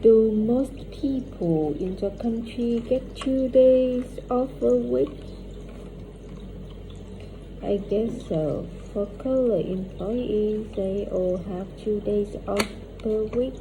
Do most people in the country get 2 days off a week? I guess so. For colored employees, they all have 2 days off per week.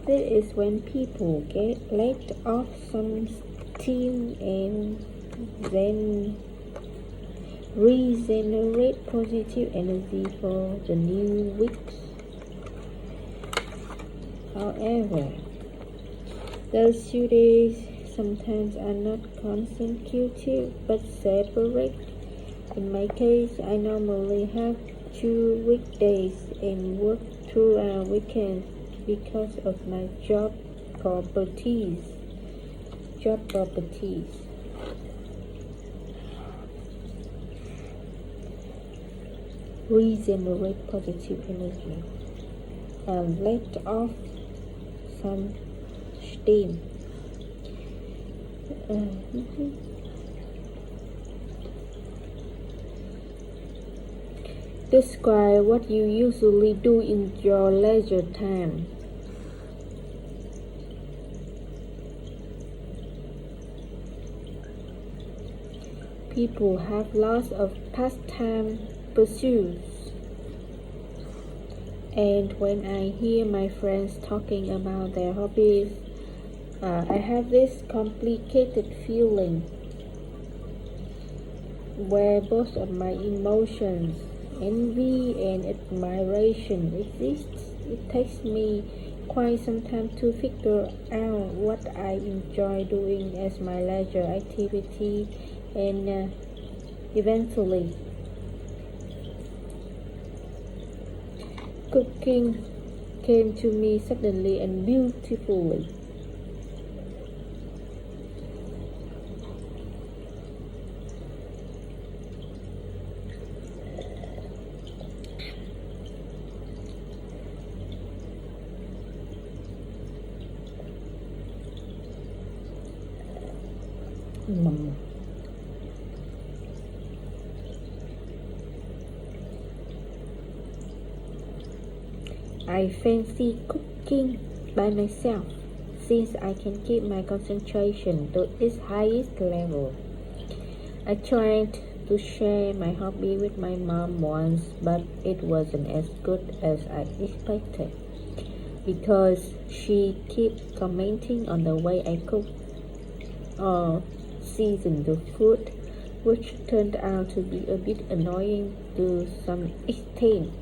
This is when people get let off some steam and then regenerate positive energy for the new week. However, those 2 days sometimes are not consecutive but separate. In my case, I normally have 2 weekdays and work throughout weekends because of my job properties. Regenerate positive energy. Let off some steam. Describe what you usually do in your leisure time. People have lots of pastime pursuits, and when I hear my friends talking about their hobbies, I have this complicated feeling where both of my emotions, envy and admiration, exists. It takes me quite some time to figure out what I enjoy doing as my leisure activity, and eventually cooking came to me suddenly and beautifully. I fancy cooking by myself since I can keep my concentration to its highest level. I tried to share my hobby with my mom once, but it wasn't as good as I expected because she kept commenting on the way I cook or season the food, which turned out to be a bit annoying to some extent.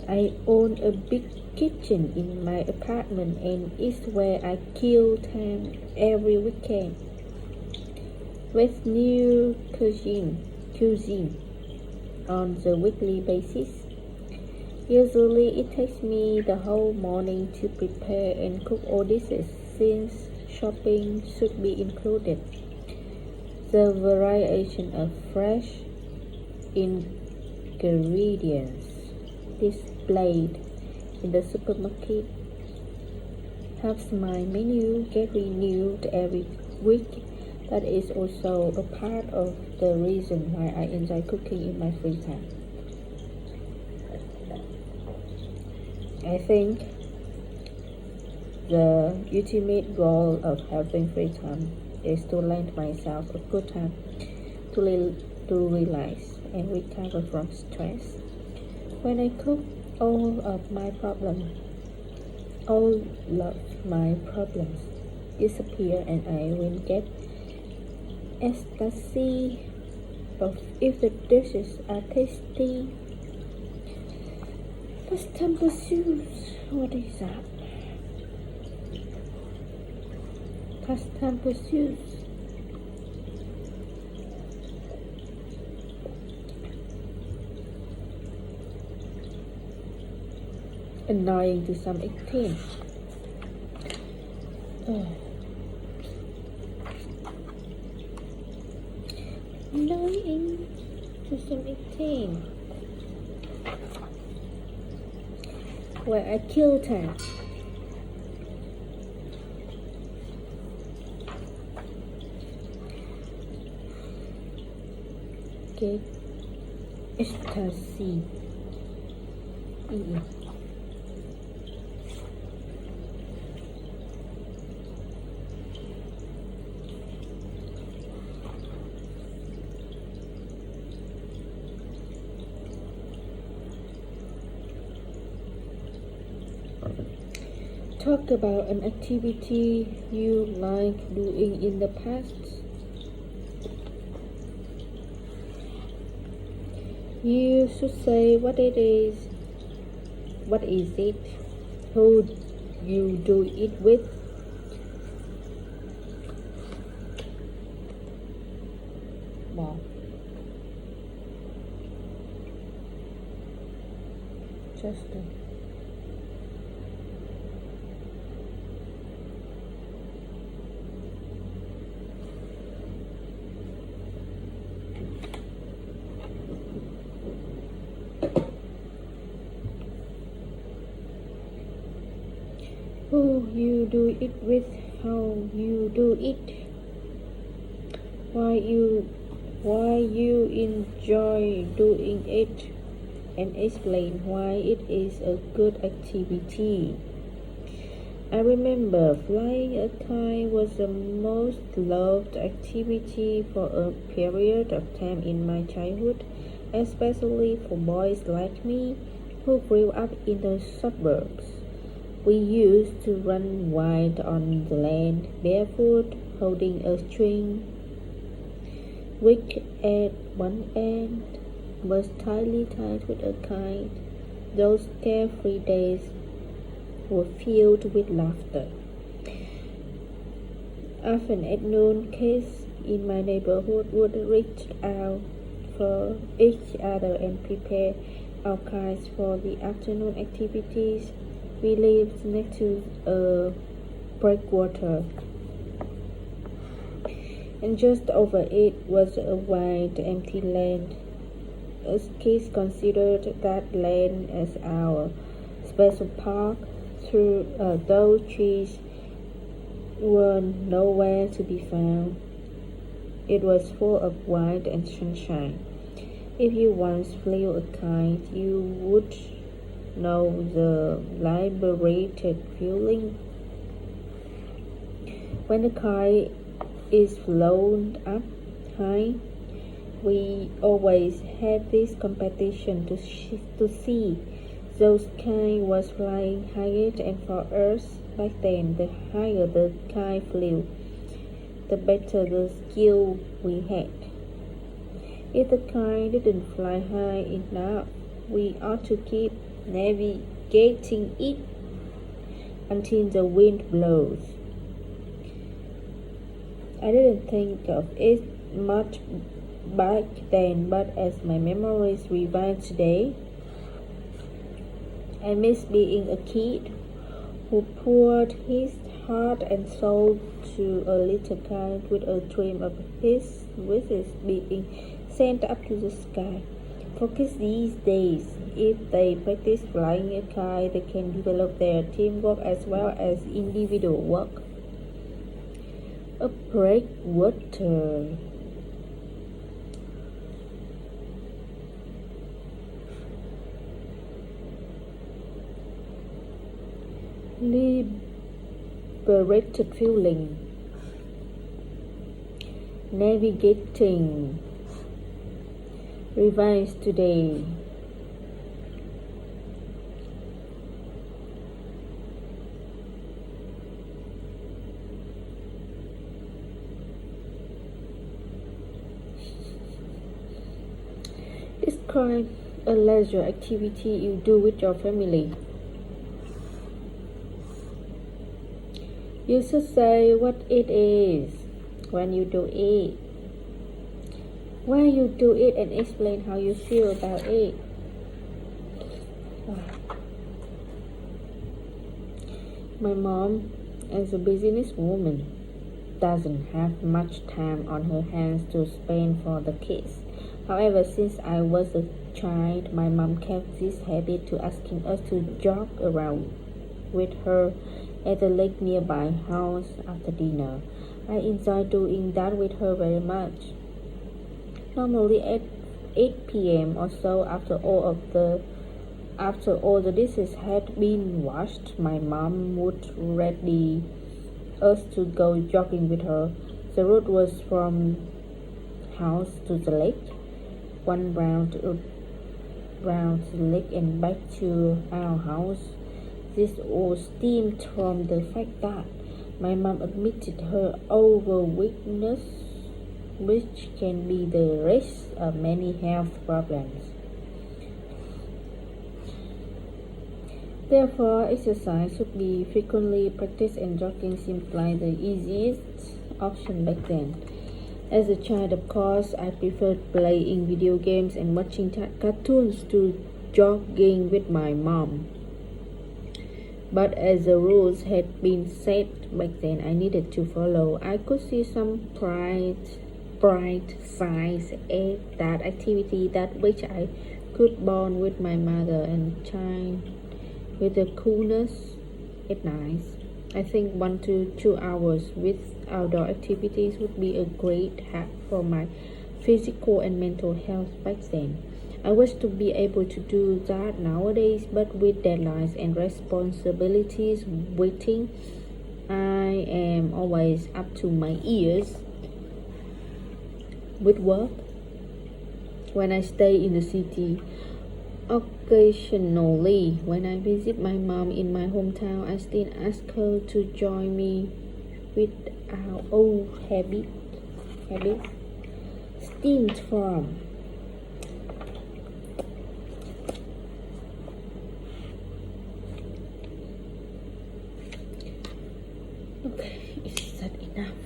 I own a big kitchen in my apartment, and it's where I kill time every weekend with new cuisine on the weekly basis. Usually it takes me the whole morning to prepare and cook all dishes since shopping should be included. The variation of fresh ingredients displayed in the supermarket helps my menu get renewed every week. That is also a part of the reason why I enjoy cooking in my free time. I think the ultimate goal of having free time is to lend myself a good time to relax and recover from stress. When I cook, all of my problems disappear, and I will get ecstasy of if the dishes are tasty. Pastime pursuits. What is that? Pastime pursuits. Annoying to some extent. Annoying to some extent. Where I kill time. Okay. ecstasy. Talk about an activity you like doing in the past. You should say what it is. What is it? Who you do it with? Wow. Justin. Who you do it with, how you do it, why you enjoy doing it, and explain why it is a good activity. I remember flying a kite was the most loved activity for a period of time in my childhood, especially for boys like me who grew up in the suburbs. We used to run wild on the land, barefoot, holding a string, which at one end was tightly tied with a kite. Those carefree days were filled with laughter. Often at noon, kids in my neighborhood would reach out for each other and prepare our kites for the afternoon activities. We lived next to a breakwater, and just over it was a wide, empty land. Us kids considered that land as our special park. Those trees were nowhere to be found. It was full of light and sunshine. If you once flew a kite, you would know the liberated feeling when the kite is flown up high. We always had this competition to see those kite was flying highest, and for us back then, the higher the kite flew, the better the skill we had. If the kite didn't fly high enough, we ought to keep navigating it until the wind blows. I didn't think of it much back then, but as my memories revive today, I miss being a kid who poured his heart and soul to a little kite with a dream of his wishes being sent up to the sky. For kids these days, if they practice flying a kite, they can develop their teamwork as well as individual work. A breakwater. Liberated feeling. Navigating. Revise today. Describe a leisure activity you do with your family. You should say what it is, when you do it, why you do it, and explain how you feel about it. My mom, as a businesswoman, doesn't have much time on her hands to spend for the kids. However, since I was a child, my mom kept this habit to asking us to jog around with her at the lake nearby house after dinner. I enjoy doing that with her very much. Normally at 8 p.m. or so, after all the dishes had been washed, my mom would ready us to go jogging with her. The road was from house to the lake, one round the lake and back to our house. This all stemmed from the fact that my mom admitted her overweightness, which can be the result of many health problems. Therefore, exercise should be frequently practiced, and jogging seemed like the easiest option back then. As a child, of course, I preferred playing video games and watching cartoons to jogging with my mom. But as the rules had been set back then, I needed to follow. I could see some bright sides at that activity, that which I could bond with my mother and shine with the coolness at night. I think 1 to 2 hours with outdoor activities would be a great help for my physical and mental health back then. I wish to be able to do that nowadays, but with deadlines and responsibilities waiting, I am always up to my ears with work. When I stay in the city, occasionally, when I visit my mom in my hometown, I still ask her to join me with our old habits stemmed from okay, is that enough?